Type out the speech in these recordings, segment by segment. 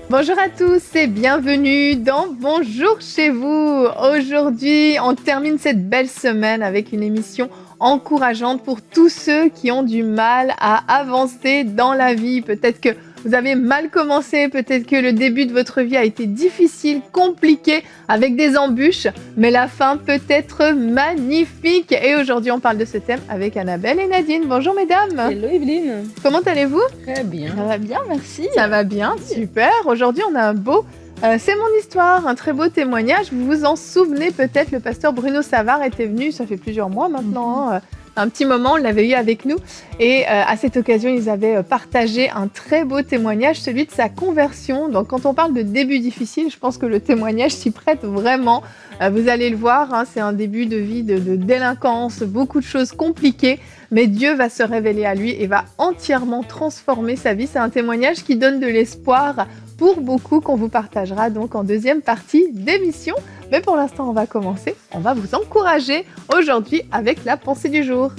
Bonjour à tous et bienvenue dans Bonjour chez vous. Aujourd'hui, on termine cette belle semaine avec une émission encourageante pour tous ceux qui ont du mal à avancer dans la vie. Peut-être que vous avez mal commencé, peut-être que le début de votre vie a été difficile, compliqué, avec des embûches, mais la fin peut être magnifique. Et aujourd'hui, on parle de ce thème avec Annabelle et Nadine. Bonjour mesdames. Hello Evelyne. Comment allez-vous? Très bien. Ça va bien, merci. Ça va bien, super. Aujourd'hui, on a un beau C'est mon histoire, un très beau témoignage. Vous vous en souvenez peut-être, le pasteur Bruno Savard était venu, ça fait plusieurs mois maintenant, un petit moment, on l'avait eu avec nous. Et à cette occasion, ils avaient partagé un très beau témoignage, celui de sa conversion. Donc quand on parle de début difficile, je pense que le témoignage s'y prête vraiment. Vous allez le voir, hein, c'est un début de vie de délinquance, beaucoup de choses compliquées. Mais Dieu va se révéler à lui et va entièrement transformer sa vie. C'est un témoignage qui donne de l'espoir pour beaucoup qu'on vous partagera donc en deuxième partie d'émission. Mais pour l'instant, on va commencer. On va vous encourager aujourd'hui avec la pensée du jour.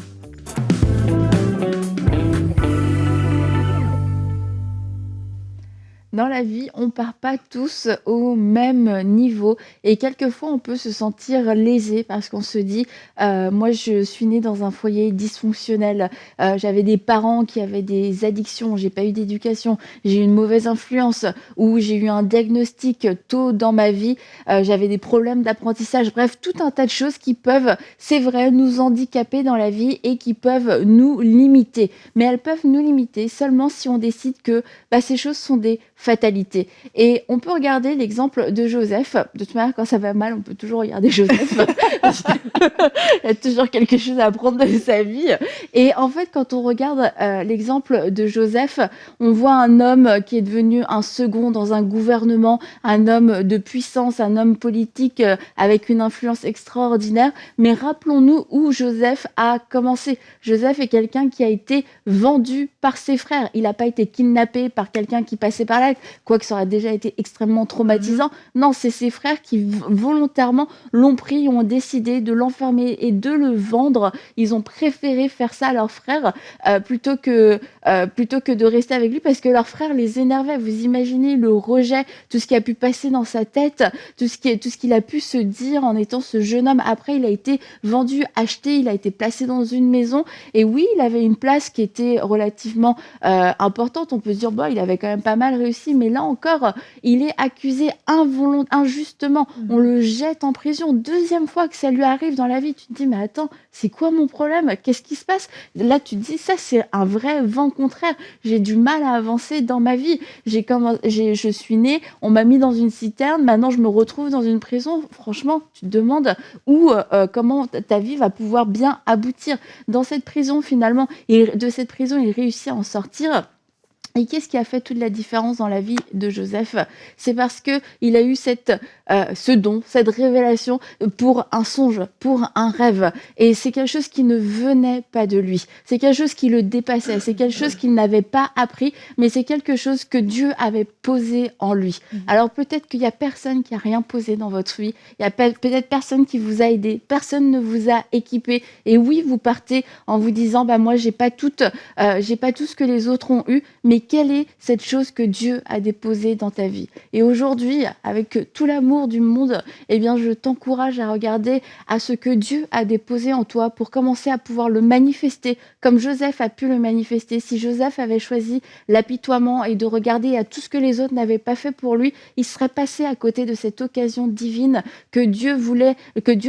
Dans la vie, on part pas tous au même niveau et quelquefois on peut se sentir lésé parce qu'on se dit moi je suis née dans un foyer dysfonctionnel, j'avais des parents qui avaient des addictions, j'ai pas eu d'éducation, j'ai eu une mauvaise influence ou j'ai eu un diagnostic tôt dans ma vie, j'avais des problèmes d'apprentissage, bref, tout un tas de choses qui peuvent, c'est vrai, nous handicaper dans la vie et qui peuvent nous limiter. Mais elles peuvent nous limiter seulement si on décide que ces choses sont des fatalité. Et on peut regarder l'exemple de Joseph. De toute manière, quand ça va mal, on peut toujours regarder Joseph. Il y a toujours quelque chose à apprendre de sa vie. Et en fait, quand on regarde l'exemple de Joseph, on voit un homme qui est devenu un second dans un gouvernement, un homme de puissance, un homme politique avec une influence extraordinaire. Mais rappelons-nous où Joseph a commencé. Joseph est quelqu'un qui a été vendu par ses frères. Il n'a pas été kidnappé par quelqu'un qui passait par là, quoique ça aurait déjà été extrêmement traumatisant. Non, c'est ses frères qui volontairement l'ont pris, ont décidé de l'enfermer et de le vendre. Ils ont préféré faire ça à leur frère plutôt que de rester avec lui parce que leur frère les énervait. Vous imaginez le rejet, tout ce qui a pu passer dans sa tête, tout ce qu'il a pu se dire en étant ce jeune homme. Après, il a été vendu, acheté, il a été placé dans une maison. Et oui, il avait une place qui était relativement importante. On peut se dire, il avait quand même pas mal réussi, mais là encore, il est accusé injustement. On le jette en prison. Deuxième fois que ça lui arrive dans la vie, tu te dis, mais attends, c'est quoi mon problème? Qu'est-ce qui se passe? Là, tu te dis, ça, c'est un vrai vent contraire. J'ai du mal à avancer dans ma vie. Je suis née, on m'a mis dans une citerne, maintenant je me retrouve dans une prison. Franchement, tu te demandes comment ta vie va pouvoir bien aboutir dans cette prison finalement. Et de cette prison, il réussit à en sortir. Et qu'est-ce qui a fait toute la différence dans la vie de Joseph? C'est parce qu'il a eu ce don, cette révélation pour un songe, pour un rêve. Et c'est quelque chose qui ne venait pas de lui. C'est quelque chose qui le dépassait. C'est quelque chose qu'il n'avait pas appris, mais c'est quelque chose que Dieu avait posé en lui. Alors peut-être qu'il n'y a personne qui a rien posé dans votre vie. Il y a peut-être personne qui vous a aidé. Personne ne vous a équipé. Et oui, vous partez en vous disant, moi, j'ai pas tout ce que les autres ont eu, mais quelle est cette chose que Dieu a déposée dans ta vie? Et aujourd'hui, avec tout l'amour du monde, je t'encourage à regarder à ce que Dieu a déposé en toi pour commencer à pouvoir le manifester, comme Joseph a pu le manifester. Si Joseph avait choisi l'apitoiement et de regarder à tout ce que les autres n'avaient pas fait pour lui, il serait passé à côté de cette occasion divine que Dieu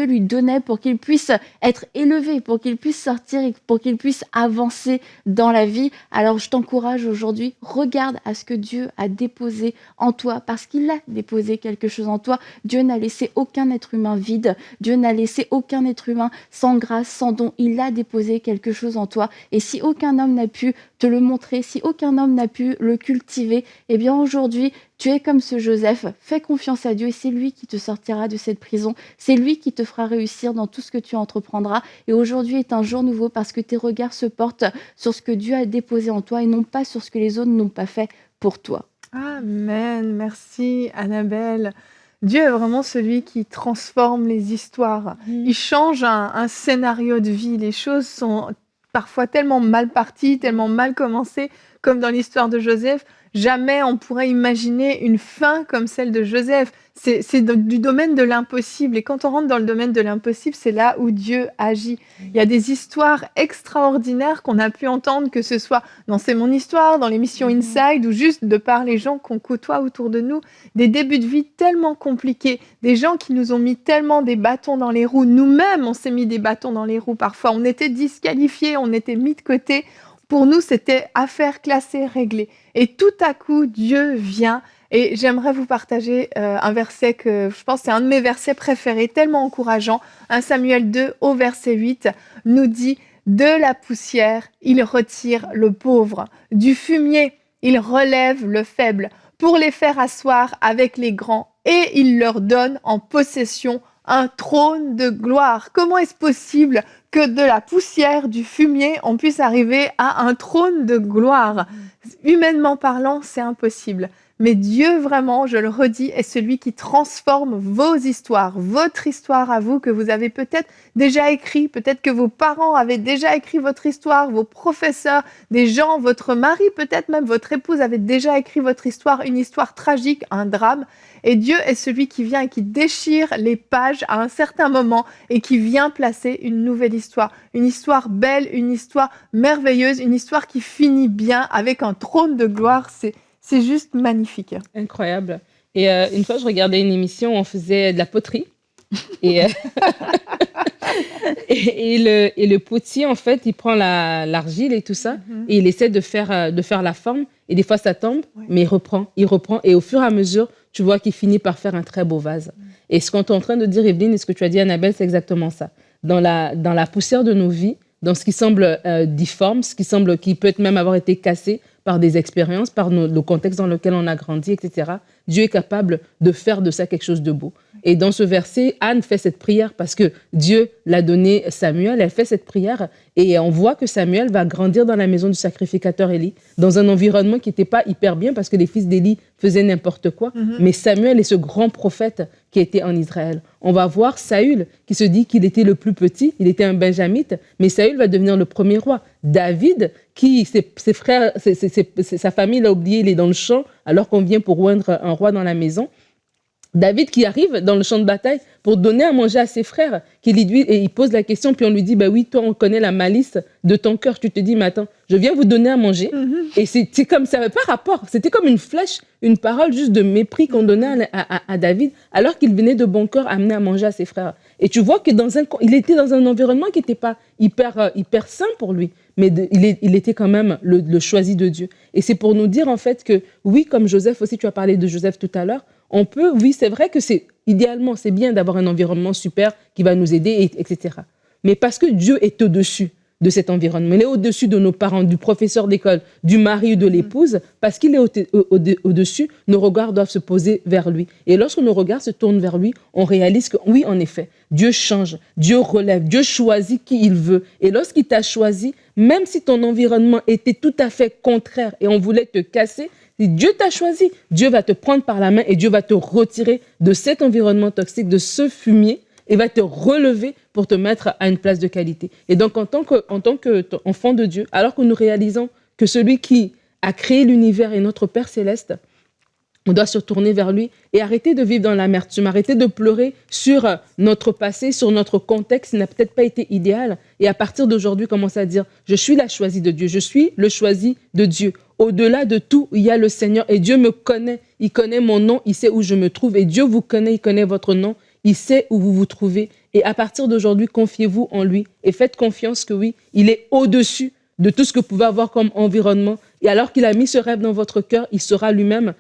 lui donnait pour qu'il puisse être élevé, pour qu'il puisse sortir et pour qu'il puisse avancer dans la vie. Alors je t'encourage aujourd'hui, regarde à ce que Dieu a déposé en toi, parce qu'il a déposé quelque chose en toi. Dieu n'a laissé aucun être humain vide, Dieu n'a laissé aucun être humain sans grâce, sans don. Il a déposé quelque chose en toi, et si aucun homme n'a pu te le montrer, si aucun homme n'a pu le cultiver, aujourd'hui, tu es comme ce Joseph, fais confiance à Dieu et c'est lui qui te sortira de cette prison, c'est lui qui te fera réussir dans tout ce que tu entreprendras. Et aujourd'hui est un jour nouveau parce que tes regards se portent sur ce que Dieu a déposé en toi et non pas sur ce que les autres n'ont pas fait pour toi. Amen, merci Annabelle. Dieu est vraiment celui qui transforme les histoires. Il change un scénario de vie. Les choses sont parfois tellement mal parties, tellement mal commencées, comme dans l'histoire de Joseph, jamais on pourrait imaginer une fin comme celle de Joseph. C'est du domaine de l'impossible. Et quand on rentre dans le domaine de l'impossible, c'est là où Dieu agit. Il y a des histoires extraordinaires qu'on a pu entendre, que ce soit dans C'est mon histoire, dans l'émission Inside, ou juste de par les gens qu'on côtoie autour de nous. Des débuts de vie tellement compliqués, des gens qui nous ont mis tellement des bâtons dans les roues. Nous-mêmes, on s'est mis des bâtons dans les roues parfois. On était disqualifiés, on était mis de côté. Pour nous, c'était affaire classée, réglée. Et tout à coup, Dieu vient. Et j'aimerais vous partager un verset que je pense c'est un de mes versets préférés, tellement encourageant. 1 Samuel 2 au verset 8 nous dit « De la poussière, il retire le pauvre. Du fumier, il relève le faible pour les faire asseoir avec les grands. Et il leur donne en possession un trône de gloire. » Comment est-ce possible que de la poussière, du fumier, on puisse arriver à un trône de gloire? Humainement parlant, c'est impossible. Mais Dieu, vraiment, je le redis, est celui qui transforme vos histoires, votre histoire à vous, que vous avez peut-être déjà écrit, peut-être que vos parents avaient déjà écrit votre histoire, vos professeurs, des gens, votre mari, peut-être même votre épouse avait déjà écrit votre histoire, une histoire tragique, un drame. Et Dieu est celui qui vient et qui déchire les pages à un certain moment et qui vient placer une nouvelle histoire. Une histoire belle, une histoire merveilleuse, une histoire qui finit bien avec un trône de gloire. C'est juste magnifique. Incroyable. Et une fois, je regardais une émission où on faisait de la poterie. Et, et le potier, en fait, il prend l'argile et tout ça, et il essaie de faire la forme. Et des fois, ça tombe, mais il reprend. Et au fur et à mesure, tu vois qu'il finit par faire un très beau vase. Et ce qu'on est en train de dire, Evelyne, et ce que tu as dit, Annabelle, c'est exactement ça. Dans la poussière de nos vies, dans ce qui semble difforme, qui peut même avoir été cassé par des expériences, par le contexte dans lequel on a grandi, etc. Dieu est capable de faire de ça quelque chose de beau. Et dans ce verset, Anne fait cette prière parce que Dieu l'a donné Samuel. Elle fait cette prière et on voit que Samuel va grandir dans la maison du sacrificateur Élie, dans un environnement qui n'était pas hyper bien parce que les fils d'Élie faisaient n'importe quoi. Mais Samuel est ce grand prophète qui était en Israël. On va voir Saül qui se dit qu'il était le plus petit, il était un benjamite, mais Saül va devenir le premier roi. David, qui ses frères, sa famille l'a oublié, il est dans le champ alors qu'on vient pour oindre un roi dans la maison. David qui arrive dans le champ de bataille pour donner à manger à ses frères, et il pose la question, puis on lui dit, bah oui, toi, on connaît la malice de ton cœur. Tu te dis, mais attends, je viens vous donner à manger. Et c'est comme, ça n'avait pas rapport. C'était comme une flèche, une parole juste de mépris qu'on donnait à David, alors qu'il venait de bon cœur amener à manger à ses frères. Et tu vois que il était dans un environnement qui n'était pas hyper sain pour lui, mais il était quand même le choisi de Dieu. Et c'est pour nous dire en fait que, oui, comme Joseph aussi, tu as parlé de Joseph tout à l'heure, oui, c'est vrai que idéalement, c'est bien d'avoir un environnement super qui va nous aider, etc. Mais parce que Dieu est au-dessus de cet environnement, il est au-dessus de nos parents, du professeur d'école, du mari ou de l'épouse, parce qu'il est au-dessus, nos regards doivent se poser vers lui. Et lorsque nos regards se tournent vers lui, on réalise que oui, en effet, Dieu change, Dieu relève, Dieu choisit qui il veut. Et lorsqu'il t'a choisi, même si ton environnement était tout à fait contraire et on voulait te casser, si Dieu t'a choisi, Dieu va te prendre par la main et Dieu va te retirer de cet environnement toxique, de ce fumier, et va te relever pour te mettre à une place de qualité. Et donc, en tant qu'enfant de Dieu, alors que nous réalisons que celui qui a créé l'univers est notre Père céleste, on doit se tourner vers lui et arrêter de vivre dans l'amertume, arrêter de pleurer sur notre passé, sur notre contexte qui n'a peut-être pas été idéal. Et à partir d'aujourd'hui, commencer à dire, je suis la choisie de Dieu, je suis le choisi de Dieu. Au-delà de tout, il y a le Seigneur et Dieu me connaît. Il connaît mon nom, il sait où je me trouve. Et Dieu vous connaît, il connaît votre nom, il sait où vous vous trouvez. Et à partir d'aujourd'hui, confiez-vous en lui et faites confiance que oui, il est au-dessus de tout ce que vous pouvez avoir comme environnement. Et alors qu'il a mis ce rêve dans votre cœur, il saura lui-même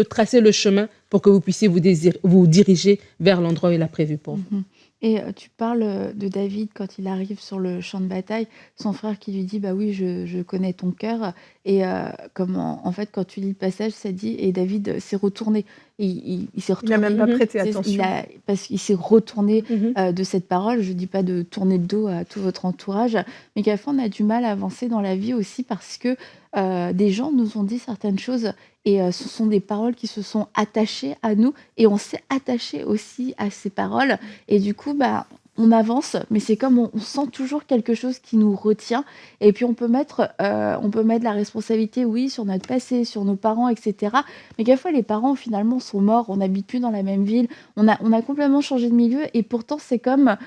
tracer le chemin pour que vous puissiez vous diriger vers l'endroit où il a prévu pour vous. Et tu parles de David quand il arrive sur le champ de bataille, son frère qui lui dit bah oui je connais ton cœur et en fait quand tu lis le passage ça dit et David s'est retourné et il s'est retourné. Il n'a même pas prêté attention. Parce qu'il s'est retourné de cette parole. Je dis pas de tourner le dos à tout votre entourage, mais qu'à la fin on a du mal à avancer dans la vie aussi parce que des gens nous ont dit certaines choses et ce sont des paroles qui se sont attachées à nous et on s'est attaché aussi à ces paroles et du coup on avance, mais c'est comme on sent toujours quelque chose qui nous retient. Et puis on peut mettre la responsabilité, oui, sur notre passé, sur nos parents, etc. Mais quelquefois, les parents, finalement, sont morts, on n'habite plus dans la même ville, on a complètement changé de milieu, et pourtant, c'est comme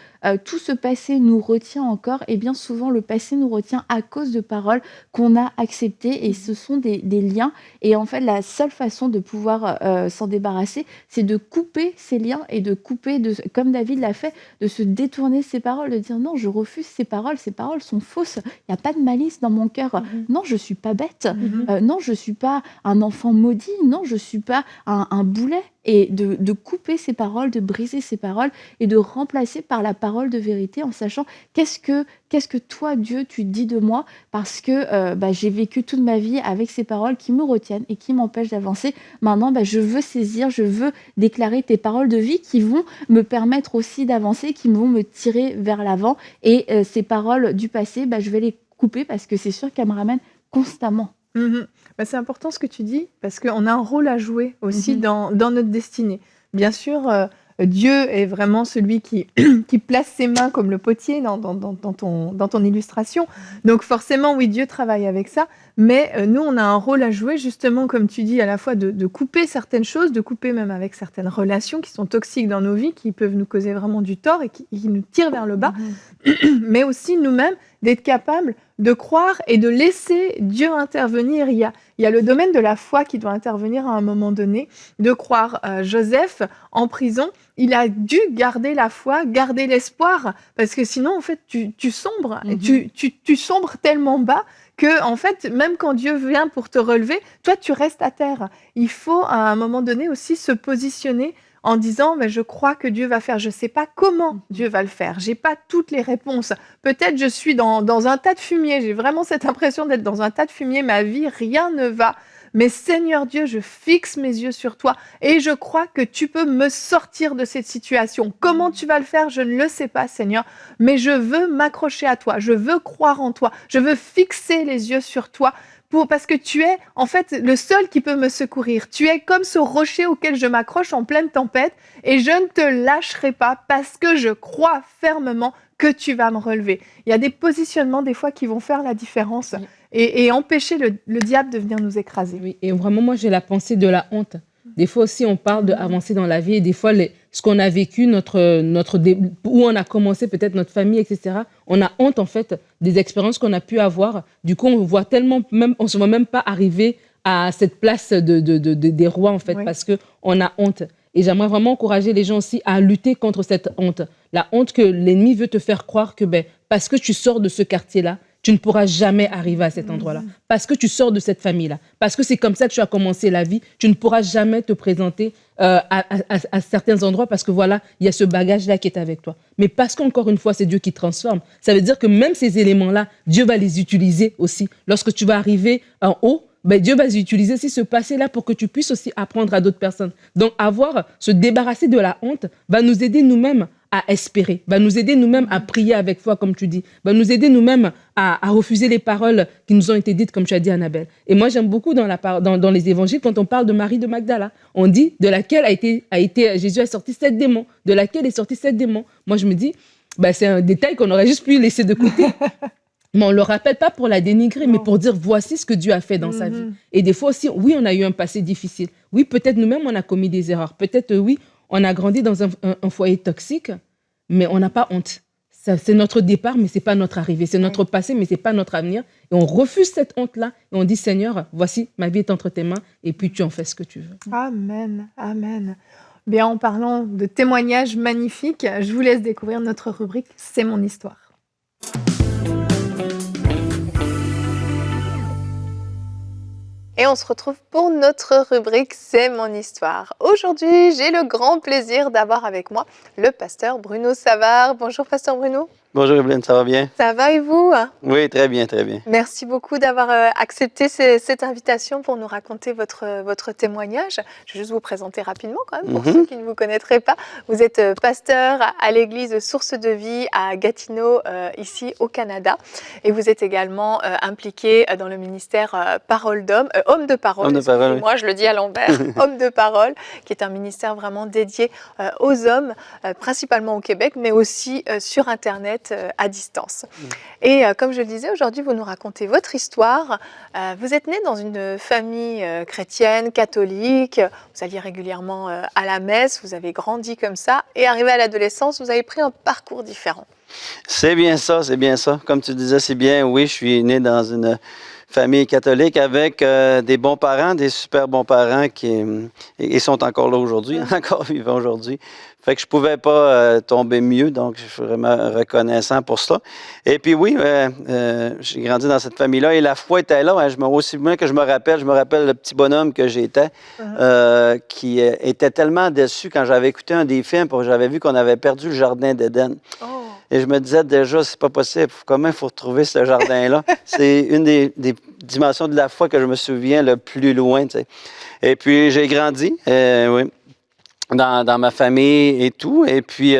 tout ce passé nous retient encore, et bien souvent, le passé nous retient à cause de paroles qu'on a acceptées, et ce sont des liens. Et en fait, la seule façon de pouvoir s'en débarrasser, c'est de couper ces liens et de couper, comme David l'a fait, de se détourner ces paroles, de dire non, je refuse ces paroles sont fausses, il n'y a pas de malice dans mon cœur, non, je ne suis pas bête, non, je ne suis pas un enfant maudit, non, je ne suis pas un boulet. Et de couper ces paroles, de briser ces paroles et de remplacer par la parole de vérité en sachant qu'est-ce que toi, Dieu, tu dis de moi, parce que j'ai vécu toute ma vie avec ces paroles qui me retiennent et qui m'empêchent d'avancer. Maintenant, je veux saisir, je veux déclarer tes paroles de vie qui vont me permettre aussi d'avancer, qui vont me tirer vers l'avant. Et ces paroles du passé, je vais les couper parce que c'est sûr qu'elles me ramènent constamment. C'est important ce que tu dis, parce qu'on a un rôle à jouer aussi dans notre destinée. Bien sûr, Dieu est vraiment celui qui place ses mains comme le potier dans ton illustration. Donc forcément, oui, Dieu travaille avec ça, mais nous, on a un rôle à jouer, justement, comme tu dis, à la fois de couper certaines choses, de couper même avec certaines relations qui sont toxiques dans nos vies, qui peuvent nous causer vraiment du tort et qui nous tirent vers le bas, mais aussi nous-mêmes d'être capables de croire et de laisser Dieu intervenir. Il y a le domaine de la foi qui doit intervenir à un moment donné, de croire. Joseph, en prison, il a dû garder la foi, garder l'espoir, parce que sinon, en fait, tu sombres. Et tu sombres tellement bas que, en fait, même quand Dieu vient pour te relever, toi, tu restes à terre. Il faut, à un moment donné, aussi se positionner en disant je crois que Dieu va faire, je ne sais pas comment Dieu va le faire, j'ai pas toutes les réponses, peut-être je suis dans un tas de fumier, j'ai vraiment cette impression d'être dans un tas de fumier, ma vie, rien ne va, mais Seigneur Dieu, je fixe mes yeux sur toi et je crois que tu peux me sortir de cette situation. Comment tu vas le faire, je ne le sais pas, Seigneur, mais je veux m'accrocher à toi, je veux croire en toi, je veux fixer les yeux sur toi, parce que tu es en fait le seul qui peut me secourir. Tu es comme ce rocher auquel je m'accroche en pleine tempête et je ne te lâcherai pas parce que je crois fermement que tu vas me relever. Il y a des positionnements des fois qui vont faire la différence et empêcher le diable de venir nous écraser. Oui, et vraiment, moi, j'ai la pensée de la honte. Des fois aussi, on parle d'avancer dans la vie et des fois, ce qu'on a vécu, où on a commencé, peut-être notre famille, etc., on a honte, en fait, des expériences qu'on a pu avoir. Du coup, on ne se voit même pas arriver à cette place des rois, en fait, parce qu'on a honte. Et j'aimerais vraiment encourager les gens aussi à lutter contre cette honte. La honte que l'ennemi veut te faire croire que parce que tu sors de ce quartier-là, tu ne pourras jamais arriver à cet endroit-là. Parce que tu sors de cette famille-là. Parce que c'est comme ça que tu as commencé la vie. Tu ne pourras jamais te présenter à certains endroits parce que voilà, il y a ce bagage-là qui est avec toi. Mais parce qu'encore une fois, c'est Dieu qui transforme. Ça veut dire que même ces éléments-là, Dieu va les utiliser aussi. Lorsque tu vas arriver en haut, Dieu va utiliser aussi ce passé-là pour que tu puisses aussi apprendre à d'autres personnes. Donc, se débarrasser de la honte va nous aider nous-mêmes à espérer, va nous aider nous-mêmes à prier avec foi, comme tu dis, va nous aider nous-mêmes à refuser les paroles qui nous ont été dites, comme tu as dit, Annabelle. Et moi, j'aime beaucoup dans les évangiles, quand on parle de Marie de Magdala, on dit de laquelle Jésus a sorti 7 démons, de laquelle est sorti 7 démons. Moi, je me dis, c'est un détail qu'on aurait juste pu laisser de côté. Mais on ne le rappelle pas pour la dénigrer, mais pour dire voici ce que Dieu a fait dans sa vie. Et des fois aussi, oui, on a eu un passé difficile. Oui, peut-être nous-mêmes, on a commis des erreurs. Peut-être, oui, on a grandi dans un foyer toxique, mais on n'a pas honte. C'est notre départ, mais ce n'est pas notre arrivée. C'est notre passé, mais ce n'est pas notre avenir. Et on refuse cette honte-là. Et on dit, Seigneur, voici, ma vie est entre tes mains. Et puis, tu en fais ce que tu veux. Amen, amen. Bien, en parlant de témoignages magnifiques, je vous laisse découvrir notre rubrique « C'est mon histoire ». Et on se retrouve pour notre rubrique « C'est mon histoire ». Aujourd'hui, j'ai le grand plaisir d'avoir avec moi le pasteur Bruno Savard. Bonjour, pasteur Bruno. Bonjour Evelyne, ça va bien? Ça va et vous? Oui, très bien, très bien. Merci beaucoup d'avoir accepté cette invitation pour nous raconter votre témoignage. Je vais juste vous présenter rapidement quand même pour ceux qui ne vous connaîtraient pas. Vous êtes pasteur à l'église Source de Vie à Gatineau, ici au Canada. Et vous êtes également impliqué dans le ministère Parole d'Homme, Homme de Parole. Homme de parole, Moi, je le dis à l'envers, Homme de Parole, qui est un ministère vraiment dédié aux hommes, principalement au Québec, mais aussi sur Internet à distance. Et comme je le disais, aujourd'hui, vous nous racontez votre histoire. Vous êtes né dans une famille chrétienne, catholique. Vous alliez régulièrement à la messe. Vous avez grandi comme ça. Et arrivé à l'adolescence, vous avez pris un parcours différent. C'est bien ça, c'est bien ça. Comme tu disais, c'est bien, oui, je suis né dans une famille catholique avec des bons parents, des super bons parents qui sont encore là aujourd'hui, encore vivants aujourd'hui. Fait que je pouvais pas tomber mieux, donc je suis vraiment reconnaissant pour ça. Et puis oui, j'ai grandi dans cette famille-là et la foi était là. Aussi bien que je me rappelle le petit bonhomme que j'étais, qui était tellement déçu quand j'avais écouté un des films, parce que j'avais vu qu'on avait perdu le jardin d'Éden. Oh. Et je me disais déjà, c'est pas possible, comment il faut retrouver ce jardin-là? C'est une des dimensions de la foi que je me souviens le plus loin, tu sais. Et puis j'ai grandi, oui. Dans ma famille et tout. Et puis,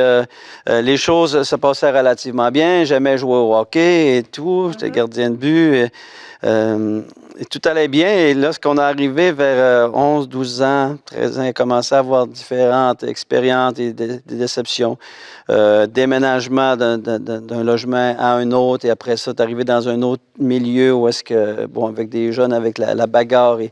les choses se passaient relativement bien. J'aimais jouer au hockey et tout. J'étais gardien de but. Et tout allait bien. Et lorsqu'on est arrivé vers 11, 12 ans, 13 ans, j'ai commencé à avoir différentes expériences et des déceptions. Déménagement d'un logement à un autre. Et après ça, tu arrivé dans un autre milieu où est-ce que, bon, avec des jeunes, avec la bagarre et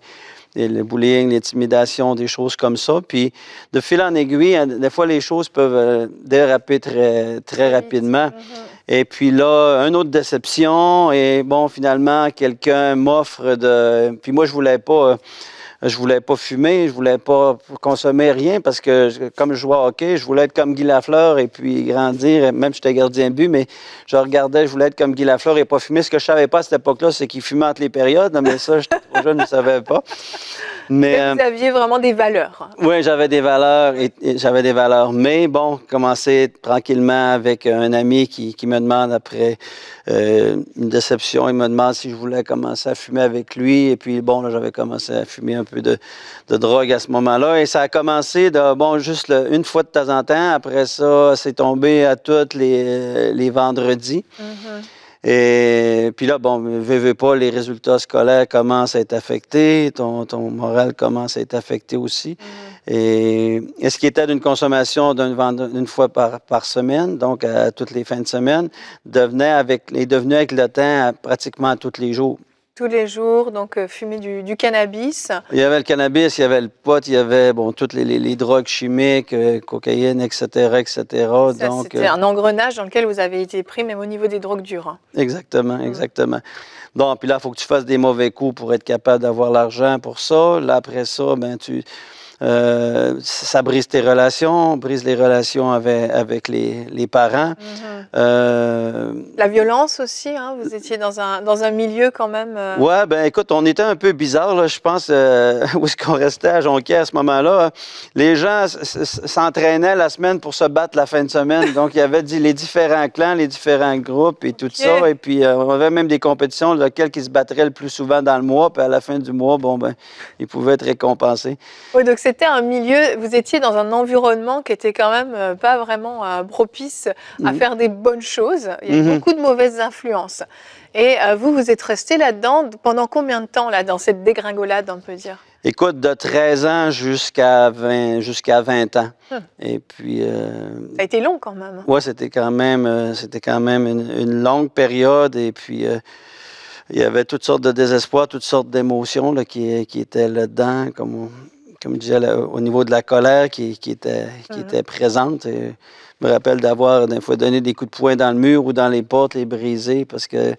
le bullying, l'intimidation, des choses comme ça. Puis, de fil en aiguille, des fois, les choses peuvent déraper très, très rapidement. Et puis là, une autre déception. Et bon, finalement, quelqu'un m'offre de... Puis moi, je voulais pas fumer, je voulais pas consommer rien parce que, comme je jouais au hockey, je voulais être comme Guy Lafleur et puis grandir. Même j'étais gardien de but, mais je voulais être comme Guy Lafleur et pas fumer. Ce que je savais pas à cette époque-là, c'est qu'il fumait entre les périodes. Mais ça, j'étais trop jeune, je ne savais pas. Mais vous aviez vraiment des valeurs. Oui, j'avais des valeurs et j'avais des valeurs. Mais bon, commencer tranquillement avec un ami qui me demande après une déception, il me demande si je voulais commencer à fumer avec lui. Et puis bon, là, j'avais commencé à fumer un peu de drogue à ce moment-là. Et ça a commencé juste une fois de temps en temps. Après ça, c'est tombé à tous les vendredis. Et puis là, bon, veux pas, les résultats scolaires commencent à être affectés, ton moral commence à être affecté aussi. Et ce qui était d'une consommation d'une fois par semaine, donc à toutes les fins de semaine, est devenu avec le temps pratiquement tous les jours. Tous les jours, donc fumer du cannabis. Il y avait le cannabis, il y avait le pot, il y avait toutes les drogues chimiques, cocaïne, etc., etc. C'était un engrenage dans lequel vous avez été pris, même au niveau des drogues dures. Exactement, exactement. Donc, puis là, il faut que tu fasses des mauvais coups pour être capable d'avoir l'argent pour ça. Là, après ça, ça brise tes relations, brise les relations avec les parents. La violence aussi, hein, vous étiez dans un milieu quand même... Ouais, ben écoute, on était un peu bizarre, là, je pense, où est-ce qu'on restait à Jonquière à ce moment-là. Les gens s'entraînaient la semaine pour se battre la fin de semaine. Donc, il y avait les différents clans, les différents groupes et tout ça. Et puis, on avait même des compétitions, lequel qui se battrait le plus souvent dans le mois. Puis à la fin du mois, ils pouvaient être récompensés. Oui, donc c'était un milieu, vous étiez dans un environnement qui était quand même pas vraiment propice à faire des bonnes choses. Il y a beaucoup de mauvaises influences. Et vous êtes resté là-dedans pendant combien de temps, là, dans cette dégringolade, on peut dire? Écoute, de 13 ans jusqu'à 20 ans. Et puis... Ça a été long quand même. Oui, c'était quand même une longue période. Et puis... il y avait toutes sortes de désespoir, toutes sortes d'émotions là, qui étaient là-dedans, comme je disais, au niveau de la colère qui était présente. Et je me rappelle d'avoir des fois donné des coups de poing dans le mur ou dans les portes, les briser, parce que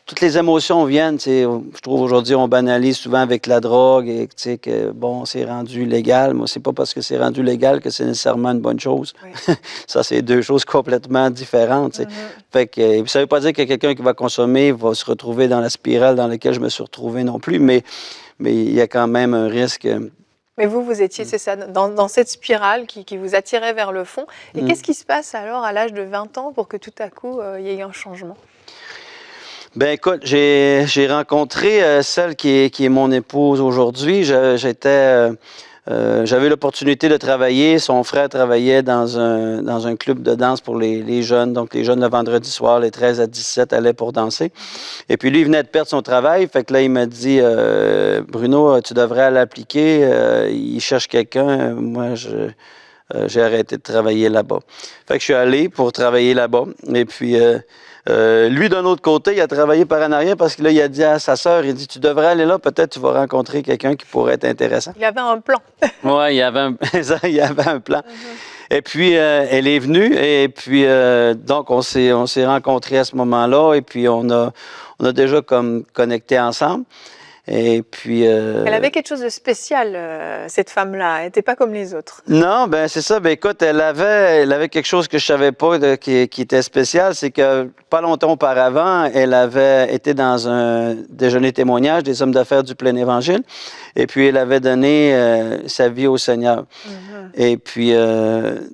toutes les émotions viennent. Je trouve aujourd'hui, on banalise souvent avec la drogue et que bon, c'est rendu légal. Moi, c'est pas parce que c'est rendu légal que c'est nécessairement une bonne chose. Oui. Ça, c'est deux choses complètement différentes. Fait que ça veut pas dire que quelqu'un qui va consommer va se retrouver dans la spirale dans laquelle je me suis retrouvé non plus, mais il y a quand même un risque Mais vous étiez, c'est ça, dans cette spirale qui vous attirait vers le fond. Et qu'est-ce qui se passe alors à l'âge de 20 ans pour que tout à coup, il y ait eu un changement? Ben écoute, j'ai rencontré celle qui est mon épouse aujourd'hui. J'avais l'opportunité de travailler. Son frère travaillait dans un club de danse pour les jeunes. Donc, les jeunes, le vendredi soir, les 13 à 17, allaient pour danser. Et puis, lui, il venait de perdre son travail. Fait que là, il m'a dit, Bruno, tu devrais aller appliquer. Il cherche quelqu'un. Moi, j'ai arrêté de travailler là-bas. Fait que je suis allé pour travailler là-bas. Et puis, lui, d'un autre côté, il a travaillé par en arrière parce que là, il a dit à sa sœur, il dit, tu devrais aller là, peut-être tu vas rencontrer quelqu'un qui pourrait être intéressant. Il avait un plan. Oui, il y avait un plan. Et puis, elle est venue et puis, donc, on s'est rencontrés à ce moment-là et puis, on a déjà comme connecté ensemble. Et puis... Elle avait quelque chose de spécial, cette femme-là. Elle n'était pas comme les autres. Non, ben c'est ça. Ben écoute, elle avait quelque chose que je savais pas qui était spécial. C'est que pas longtemps auparavant, elle avait été dans un déjeuner témoignage des hommes d'affaires du Plein Évangile. Et puis, elle avait donné sa vie au Seigneur. Et puis,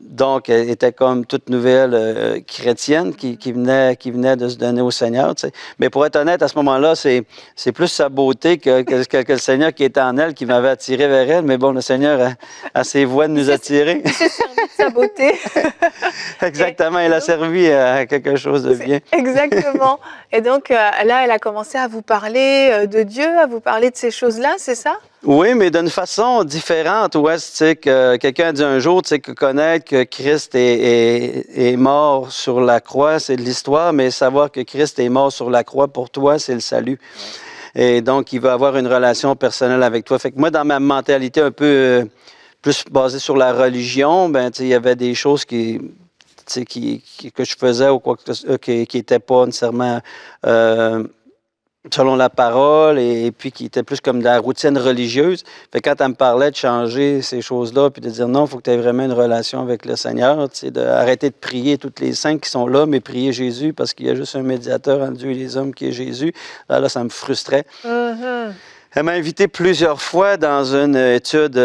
donc, elle était comme toute nouvelle chrétienne qui venait de se donner au Seigneur. Tu sais. Mais pour être honnête, à ce moment-là, c'est plus sa beauté que le Seigneur qui était en elle qui m'avait attiré vers elle. Mais bon, le Seigneur a ses voies de nous attirer. Il s'est servi de sa beauté. Exactement, elle a servi à quelque chose de bien. Exactement. Et donc, là, elle a commencé à vous parler de Dieu, à vous parler de ces choses-là, c'est ça? Oui, mais d'une façon différente. Ouais, tu sais, que quelqu'un a dit un jour, tu sais, que connaître que Christ est mort sur la croix, c'est de l'histoire, mais savoir que Christ est mort sur la croix pour toi, c'est le salut. Et donc, il veut avoir une relation personnelle avec toi. Fait que moi, dans ma mentalité un peu plus basée sur la religion, ben, tu sais, il y avait des choses que je faisais ou quoi qui n'étaient pas nécessairement selon la parole et puis qui était plus comme de la routine religieuse. Fait que quand elle me parlait de changer ces choses-là puis de dire non, il faut que tu aies vraiment une relation avec le Seigneur, d'arrêter de prier toutes les saints qui sont là, mais prier Jésus parce qu'il y a juste un médiateur entre Dieu et les hommes qui est Jésus. Là, ça me frustrait. Elle m'a invité plusieurs fois dans une étude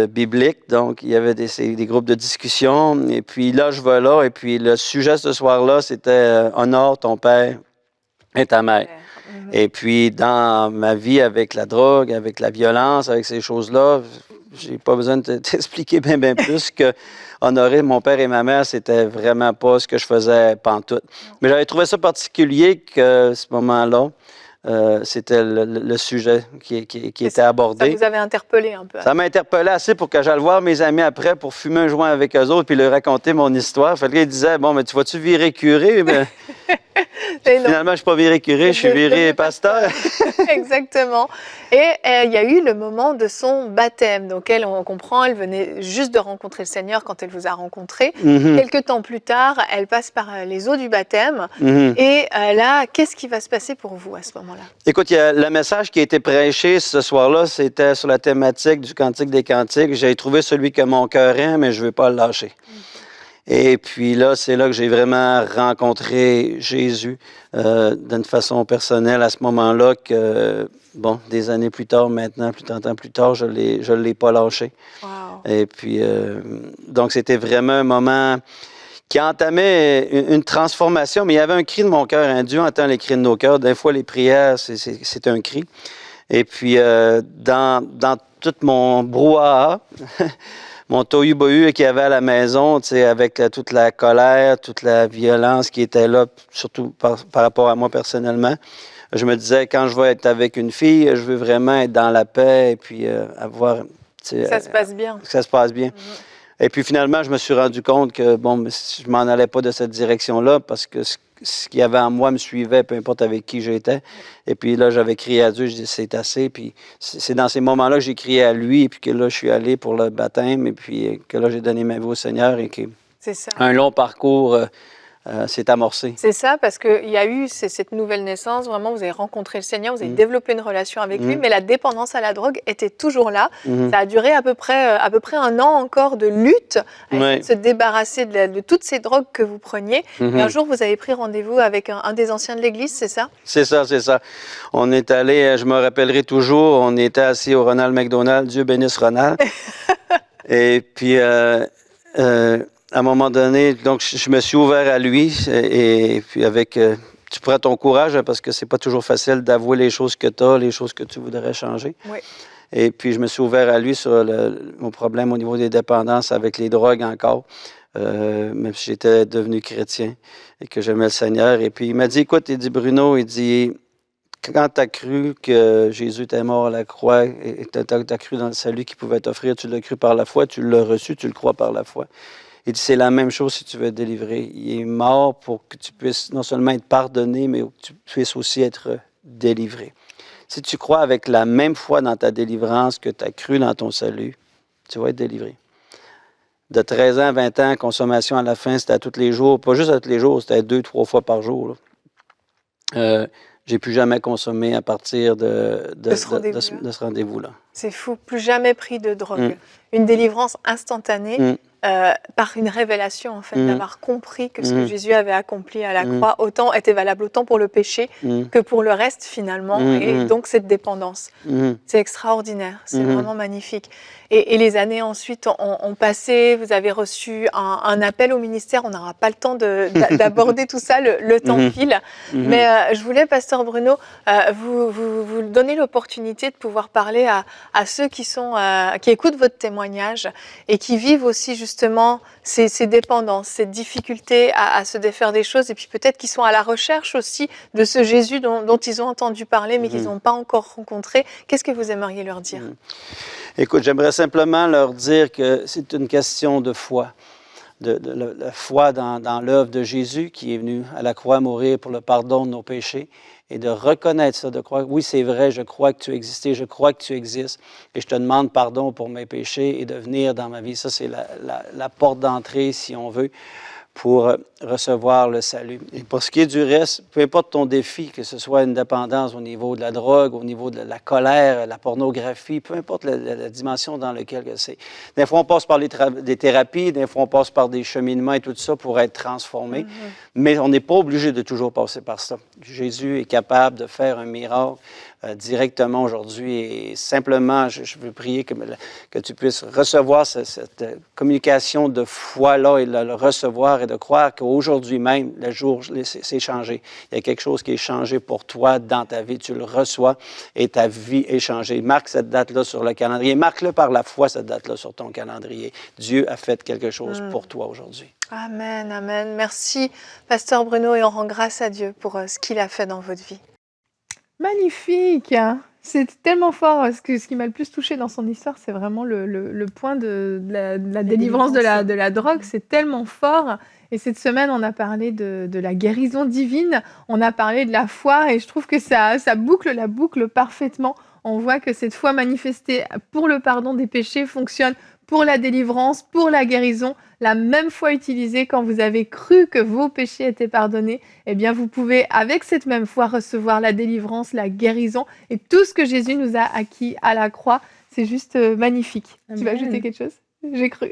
biblique. Donc, il y avait des groupes de discussion. Et puis là, je vais là. Et puis le sujet ce soir-là, c'était honore ton père et ta mère. Et puis, dans ma vie avec la drogue, avec la violence, avec ces choses-là, j'ai pas besoin de t'expliquer bien plus que honorer mon père et ma mère, c'était vraiment pas ce que je faisais pantoute. Mais j'avais trouvé ça particulier que ce moment-là, c'était le sujet qui était abordé. Ça vous avait interpellé un peu. Ça m'a interpellé assez pour que j'aille voir mes amis après pour fumer un joint avec eux autres puis leur raconter mon histoire. Fait que là, ils disaient, bon, mais tu vas-tu virer curé? Mais... Finalement, je ne suis pas viré curé, je suis viré pasteur. Exactement. Et il y a eu le moment de son baptême. Donc elle, on comprend, elle venait juste de rencontrer le Seigneur quand elle vous a rencontré. Quelques temps plus tard, elle passe par les eaux du baptême. Et là, qu'est-ce qui va se passer pour vous à ce moment-là? Écoute, le message qui a été prêché ce soir-là, c'était sur la thématique du Cantique des Cantiques. J'ai trouvé celui que mon cœur aime, mais je ne veux pas le lâcher. Et puis là, c'est là que j'ai vraiment rencontré Jésus d'une façon personnelle à ce moment-là que, bon, des années plus tard, maintenant, plus de 30 ans plus tard, je l'ai pas lâché. Wow. Et puis, donc, c'était vraiment un moment qui entamait une transformation, mais il y avait un cri de mon cœur. Hein. Dieu entend les cris de nos cœurs. Des fois, les prières, c'est un cri. Et puis, dans tout mon brouhaha, mon tohu-bohu qu'il y avait à la maison, avec toute la colère, toute la violence qui était là, surtout par rapport à moi personnellement, je me disais, quand je vais être avec une fille, je veux vraiment être dans la paix et puis avoir... Ça se passe bien. Que ça se passe bien. Et puis finalement, je me suis rendu compte que, bon, je m'en allais pas de cette direction-là parce que ce qu'il y avait en moi me suivait, peu importe avec qui j'étais. Et puis là, j'avais crié à Dieu, je dis c'est assez. Puis c'est dans ces moments-là que j'ai crié à lui, et puis que là, je suis allé pour le baptême, et puis que là, j'ai donné ma vie au Seigneur, et que c'est ça. un long parcours s'est amorcé. C'est ça, parce qu'il y a eu cette nouvelle naissance, vraiment, vous avez rencontré le Seigneur, vous avez développé une relation avec lui, mais la dépendance à la drogue était toujours là. Ça a duré à peu près 1 an encore de lutte, à essayer de se débarrasser de toutes ces drogues que vous preniez. Et un jour, vous avez pris rendez-vous avec un des anciens de l'Église, c'est ça? C'est ça, c'est ça. On est allé, je me rappellerai toujours, on était assis au Ronald McDonald, Dieu bénisse Ronald. Et puis, à un moment donné, donc je me suis ouvert à lui et puis tu prends ton courage parce que c'est pas toujours facile d'avouer les choses que tu as, les choses que tu voudrais changer. Oui. Et puis je me suis ouvert à lui sur mon problème au niveau des dépendances avec les drogues encore, même si j'étais devenu chrétien et que j'aimais le Seigneur. Et puis il m'a dit, écoute, il dit Bruno, il dit, quand tu as cru que Jésus était mort à la croix et tu as cru dans le salut qu'il pouvait t'offrir, tu l'as cru par la foi, tu l'as reçu, tu le crois par la foi. Il dit, c'est la même chose si tu veux être délivré. Il est mort pour que tu puisses non seulement être pardonné, mais que tu puisses aussi être délivré. Si tu crois avec la même foi dans ta délivrance que tu as cru dans ton salut, tu vas être délivré. De 13 ans à 20 ans, consommation à la fin, c'était à tous les jours. Pas juste à tous les jours, c'était 2-3 fois par jour. J'ai plus jamais consommé à partir de ce rendez-vous-là. C'est fou, plus jamais pris de drogue. Une délivrance instantanée. Par une révélation, en fait, d'avoir compris que ce que Jésus avait accompli à la croix était valable autant pour le péché que pour le reste, finalement, et donc cette dépendance. C'est extraordinaire, c'est vraiment magnifique. Et les années ensuite ont passé, vous avez reçu un appel au ministère, on n'aura pas le temps d'aborder tout ça, le temps file, mais je voulais, Pasteur Bruno, vous donner l'opportunité de pouvoir parler à ceux qui écoutent votre témoignage et qui vivent aussi justement ces dépendances, cette difficulté à se défaire des choses, et puis peut-être qu'ils sont à la recherche aussi de ce Jésus dont ils ont entendu parler mais qu'ils n'ont pas encore rencontré. Qu'est-ce que vous aimeriez leur dire? Écoute, j'aimerais simplement leur dire que c'est une question de foi. De la foi dans l'œuvre de Jésus qui est venu à la croix mourir pour le pardon de nos péchés, et de reconnaître ça, de croire, oui, c'est vrai, je crois que tu existais, je crois que tu existes, et je te demande pardon pour mes péchés et de venir dans ma vie. Ça, c'est la porte d'entrée, si on veut, pour recevoir le salut. Et pour ce qui est du reste, peu importe ton défi, que ce soit une dépendance au niveau de la drogue, au niveau de la colère, la pornographie, peu importe la dimension dans laquelle c'est. Des fois, on passe par des thérapies, des fois, on passe par des cheminements et tout ça pour être transformé, mais on n'est pas obligé de toujours passer par ça. Jésus est capable de faire un miracle directement aujourd'hui, et simplement, je veux prier que tu puisses recevoir cette communication de foi-là et le recevoir et de croire qu'aujourd'hui même, le jour, c'est changé. Il y a quelque chose qui est changé pour toi dans ta vie. Tu le reçois et ta vie est changée. Marque cette date-là sur le calendrier. Marque-le par la foi, cette date-là, sur ton calendrier. Dieu a fait quelque chose pour toi aujourd'hui. Amen, amen. Merci, Pasteur Bruno, et on rend grâce à Dieu pour ce qu'il a fait dans votre vie. Magnifique! C'est tellement fort. Ce qui m'a le plus touché dans son histoire, c'est vraiment le point de la délivrance de la drogue. C'est tellement fort. Et cette semaine, on a parlé de la guérison divine. On a parlé de la foi. Et je trouve que ça boucle la boucle parfaitement. On voit que cette foi manifestée pour le pardon des péchés fonctionne pour la délivrance, pour la guérison. La même foi utilisée quand vous avez cru que vos péchés étaient pardonnés, eh bien vous pouvez avec cette même foi recevoir la délivrance, la guérison et tout ce que Jésus nous a acquis à la croix. C'est juste magnifique. Amen. Tu vas ajouter quelque chose? J'ai cru.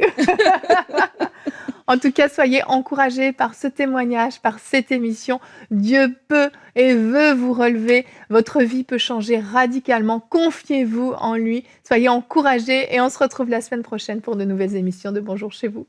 En tout cas, soyez encouragés par ce témoignage, par cette émission. Dieu peut et veut vous relever. Votre vie peut changer radicalement. Confiez-vous en lui. Soyez encouragés et on se retrouve la semaine prochaine pour de nouvelles émissions de Bonjour chez vous.